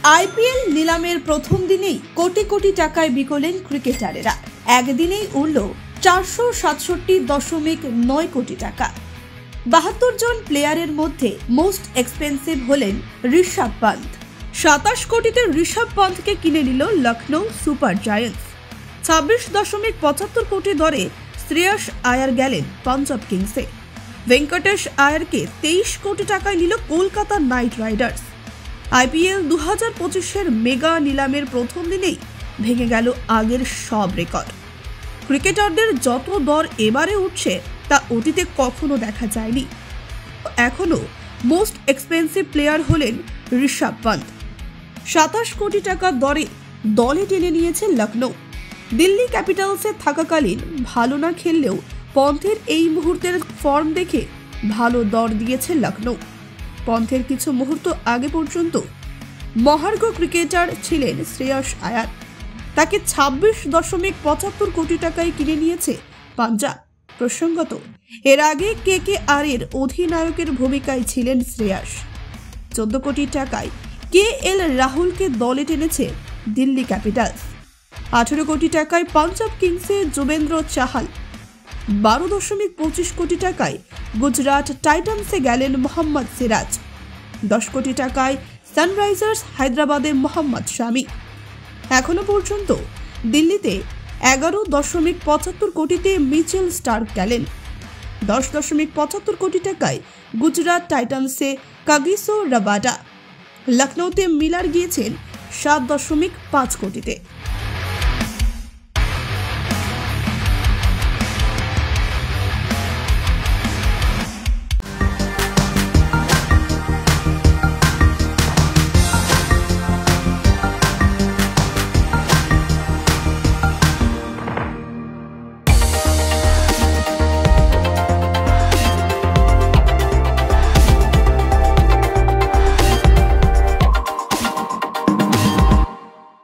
IPL নিলামের প্রথম দিনেই কোটি কোটি টাকায় বিকলেন ক্রিকেটারেরা। একদিনেই উড়ল 467.9 কোটি টাকা। 72 জন প্লেয়ারের মধ্যে মোস্ট এক্সপেন্সিভ হলেন ঋষভ পন্থ। 27 কোটিতে ঋষভ পন্থকে কিনে নিল লখনৌ সুপার জায়ান্টস। 26.75 কোটি দরে শ্রেয়স আয়ার গেলেন পাঞ্জাব কিংসে। ভেঙ্কটেশ আয়ারকে 23 কোটি টাকায় নিল কলকাতা নাইট রাইডার্স। আইপিএল 2025-এর মেগা নিলামের প্রথম দিনেই ভেঙে গেল আগের সব রেকর্ড। ক্রিকেটারদের যত দর এবারে উঠছে তা অতীতে কখনো দেখা যায়নি। এখনো মোস্ট এক্সপেন্সিভ প্লেয়ার হলেন ঋষভ পন্থ। 27 কোটি টাকার দরে দলে টেনে নিয়েছে লখনৌ। দিল্লি ক্যাপিটালসে থাকাকালীন ভালো না খেললেও পন্থের এই মুহূর্তের ফর্ম দেখে ভালো দর দিয়েছে লখনৌ। পন্থের কিছু মুহূর্ত আগে পর্যন্ত মহার্ঘ ক্রিকেটার ছিলেন শ্রেয়স আয়ার। তাকে 26.75 কোটি টাকায় কিনে নিয়েছে পাঞ্জাব। প্রসঙ্গত, এর আগে কেকেআর এর অধিনায়কের ভূমিকায় ছিলেন শ্রেয়স। 14 কোটি টাকায় কেএল রাহুলকে দলে টেনেছে দিল্লি ক্যাপিটালস। 18 কোটি টাকায় পাঞ্জাব কিংসে যুবেন্দ্র চাহাল। 12.25 কোটি টাকায় গুজরাট টাইটান্সে গেলেন মোহাম্মদ সিরাজ। 10 কোটি টাকায় সানরাইজার্স হায়দ্রাবাদে মোহাম্মদ শামি। এখনো পর্যন্ত দিল্লিতে 11.75 কোটিতে মিচেল স্টার্ক গেলেন। 10.75 কোটি টাকায় গুজরাট টাইটান্সে কাগিসো রাবাডা। লখনৌতে মিলার গিয়েছেন 7.5 কোটিতে।